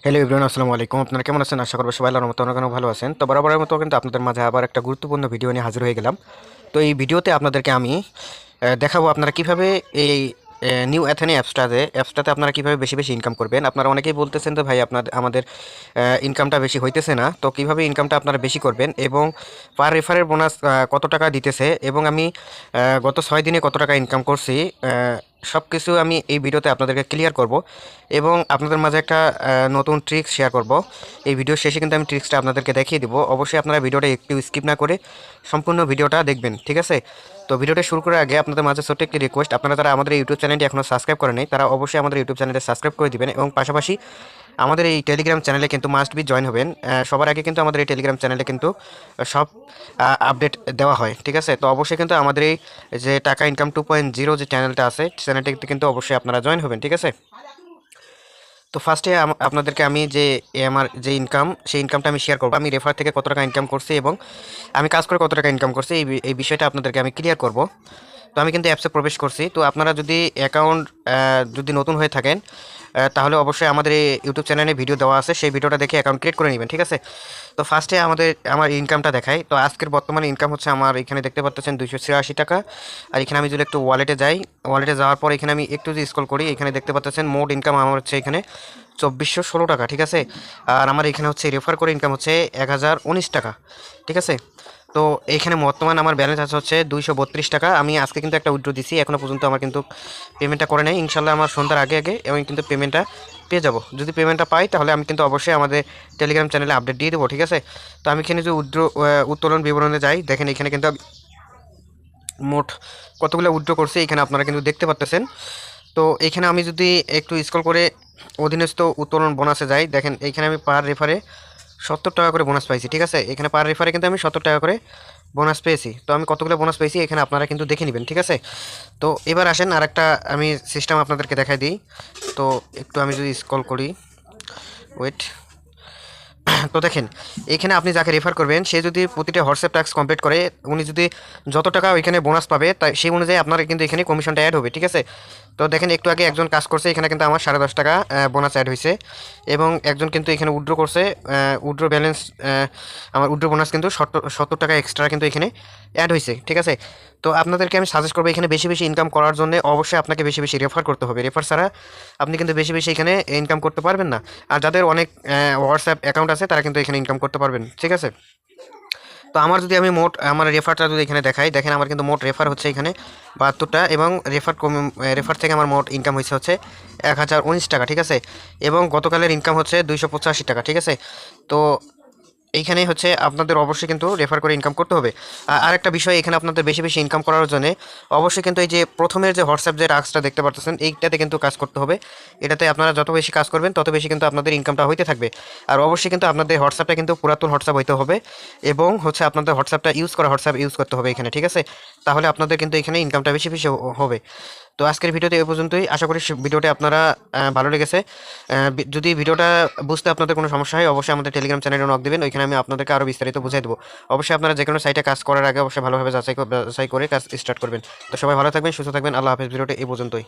Hello everyone, আসসালামু আলাইকুম। আপনারা কেমন আছেন? আশা করব সবাই আল্লাহর মতো অনেক অনেক ভালো আছেন। তো বরাবরের মতো কিন্তু আপনাদের মাঝে আবার একটা গুরুত্বপূর্ণ ভিডিও নিয়ে হাজির হয়ে গেলাম। তো এই ভিডিওতে আপনাদেরকে আমি দেখাবো আপনারা কিভাবে এই নিউ অ্যাথেনি অ্যাপসটাতে আপনারা কিভাবে বেশি বেশি ইনকাম করবেন। আপনারা অনেকেই বলতেছেন তো ভাই আমাদের ইনকামটা বেশি হইতেছে না, তো কিভাবে ইনকামটা আপনারা বেশি করবেন এবং পার রেফারের বোনাস কত টাকা দিতেছে এবং আমি গত 6 দিনে কত টাকা ইনকাম করছি, সব কিছু আমি এই ভিডিওতে আপনাদেরকে ক্লিয়ার করব এবং আপনাদের মাঝে একটা নতুন ট্রিক্স শেয়ার করব। এই ভিডিওর শেষে কিন্তু আমি ট্রিক্সটা আপনাদেরকে দেখিয়ে দিব। অবশ্যই আপনারা ভিডিওটা একটু স্কিপ না করে সম্পূর্ণ ভিডিওটা দেখবেন, ঠিক আছে? তো ভিডিওটা শুরু করার আগে আপনাদের মাঝে ছোট্ট একটি রিকোয়েস্ট, আপনারা যারা আমাদের ইউটিউব চ্যানেলটি এখনও সাবস্ক্রাইব করে নেই তারা অবশ্যই আমাদের ইউটিউব চ্যানেলটি সাবস্ক্রাইব করে দিবেন এবং পাশাপাশি আমাদের এই টেলিগ্রাম চ্যানেলে কিন্তু মাস্ট বি জয়েন হবেন। সবার আগে কিন্তু আমাদের এই টেলিগ্রাম চ্যানেলে কিন্তু সব আপডেট দেওয়া হয়, ঠিক আছে? তো অবশ্যই কিন্তু আমাদের এই যে টাকা ইনকাম 2.0 যে চ্যানেলটা আছে, চ্যানেলটিতে কিন্তু অবশ্যই আপনারা জয়েন হবেন, ঠিক আছে? তো ফার্স্টে আপনাদেরকে আমি যে আমার যে ইনকাম, সেই ইনকামটা আমি শেয়ার করবো। আমি রেফার থেকে কত টাকা ইনকাম করছি এবং আমি কাজ করে কত টাকা ইনকাম করছি, এই বিষয়টা আপনাদেরকে আমি ক্লিয়ার করব। তো আমি কিন্তু অ্যাপসে প্রবেশ করছি। তো আপনারা যদি অ্যাকাউন্ট যদি নতুন হয়ে থাকেন তাহলে অবশ্যই আমাদের এই ইউটিউব চ্যানেলে ভিডিও দেওয়া আছে, সেই ভিডিওটা দেখে অ্যাকাউন্ট ক্রিয়েট করে নেবেন, ঠিক আছে? তো ফার্স্টে আমার ইনকামটা দেখাই। তো আজকের বর্তমানে ইনকাম হচ্ছে আমার এখানে দেখতে পাচ্ছেন 283 টাকা। আর এখানে আমি যদি একটু ওয়ালেটে যাই, ওয়ালেটে যাওয়ার পর এখানে আমি একটু যদি স্ক্রল করি, এখানে দেখতে পাচ্ছেন মোট ইনকাম আমার হচ্ছে এখানে 2416 টাকা, ঠিক আছে? আর আমার এখানে হচ্ছে রেফার করে ইনকাম হচ্ছে 1019 টাকা, ঠিক আছে? তো এইখানে বর্তমান আমার ব্যালেন্স আছে হচ্ছে 232 টাকা। আমি আজকে কিন্তু একটা উইথড্র দিছি, এখনও পর্যন্ত আমার কিন্তু পেমেন্টটা করে নেই। ইনশাল্লাহ আমার সন্ধ্যার আগে আগে আমি কিন্তু পেমেন্টটা পেয়ে যাব। যদি পেমেন্টটা পাই তাহলে আমি কিন্তু অবশ্যই আমাদের টেলিগ্রাম চ্যানেলে আপডেট দিয়ে দেবো, ঠিক আছে? তো আমি এখানে যে উত্তোলন বিবরণে যাই, দেখেন এখানে কিন্তু মোট কতগুলো উইথড্র করছি এখানে আপনারা কিন্তু দেখতে পাচ্ছেন। তো এখানে আমি যদি একটু স্ক্রল করে অধীনস্থ উত্তোলন বোনাসে যাই, দেখেন এইখানে আমি পার রেফারে 70 টাকা করে বোনাস পাইছি, ঠিক আছে? এখানে পার রেফারে কিন্তু আমি 70 টাকা করে বোনাস পেয়েছি। তো আমি কতগুলো বোনাস পেয়েছি এখানে আপনারা কিন্তু দেখে নেবেন, ঠিক আছে? তো এবার আসেন আরেকটা আমি সিস্টেম আপনাদেরকে দেখাই দিই। তো একটু আমি যদি স্ক্রল করি, ওয়েট। তো দেখেন এখানে আপনি যাকে রেফার করবেন সে যদি প্রতিটা হোয়াটসঅ্যাপ টাস্ক কমপ্লিট করে, উনি যদি যত টাকা ওইখানে বোনাস পাবে তাই সেই অনুযায়ী আপনার কিন্তু এখানে কমিশনটা অ্যাড হবে, ঠিক আছে? তো দেখেন একটু আগে একজন কাজ করছে, এখানে কিন্তু আমার 10.5 টাকা বোনাস অ্যাড হয়েছে এবং একজন কিন্তু এখানে উইথড্র করছে, উইথড্র ব্যালেন্স আমার উইথড্র বোনাস কিন্তু 70 টাকা এক্সট্রা কিন্তু এখানে অ্যাড হয়েছে, ঠিক আছে? তো আপনাদেরকে আমি সাজেস্ট করবো এখানে বেশি বেশি ইনকাম করার জন্য অবশ্যই আপনাকে বেশি বেশি রেফার করতে হবে। রেফার ছাড়া আপনি কিন্তু বেশি বেশি এখানে ইনকাম করতে পারবেন না। আর যাদের অনেক হোয়াটসঅ্যাপ অ্যাকাউন্ট আছে তারা কিন্তু এখানে ইনকাম করতে পারবেন, ঠিক আছে? তো আমার যদি আমি মোট আমার রেফারটা যদি এখানে দেখাই, দেখেন আমার কিন্তু মোট রেফার হচ্ছে এখানে 72টা এবং রেফার থেকে আমার মোট ইনকাম হয়েছে হচ্ছে 1019 টাকা, ঠিক আছে? এবং গতকালের ইনকাম হচ্ছে 285 টাকা, ঠিক আছে? তো এইখানেই হচ্ছে আপনাদের অবশ্যই কিন্তু রেফার করে ইনকাম করতে হবে। আর একটা বিষয়, এখানে আপনাদের বেশি বেশি ইনকাম করার জন্য অবশ্যই কিন্তু এই যে প্রথমের যে হোয়াটসঅ্যাপ যে টাস্কটা দেখতে পাচ্ছেন এইটাতে কিন্তু কাজ করতে হবে। এটাতে আপনারা যত বেশি কাজ করবেন তত বেশি কিন্তু আপনাদের ইনকামটা হইতে থাকবে। আর অবশ্যই কিন্তু আপনাদের হোয়াটসঅ্যাপটা কিন্তু পুরাতন হোয়াটসঅ্যাপ হইতে হবে এবং হচ্ছে আপনাদের হোয়াটসঅ্যাপটা ইউজ করা হোয়াটসঅ্যাপ ইউজ করতে হবে এখানে, ঠিক আছে? তাহলে আপনাদের কিন্তু এখানে ইনকামটা বেশি বেশি হবে। তো আজকের ভিডিওতে এই পর্যন্তই। আশা করি ভিডিওটি আপনারা ভালো লেগেছে। যদি ভিডিওটা বুঝতে আপনাদের কোনো সমস্যা হয় অবশ্যই আমাদের টেলিগ্রাম চ্যানেলে নক দেবেন, ওইখানে আমি আপনাদেরকে আরও বিস্তারিত বুঝিয়ে দেবো। অবশ্যই আপনারা যে কোনো সাইটে কাজ করার আগে অবশ্যই ভালোভাবে যাচাই করে কাজ স্টার্ট করবেন। তো সবাই ভালো থাকবেন, সুস্থ থাকবেন। আল্লাহ হাফেজ। ভিডিওটি এই পর্যন্তই।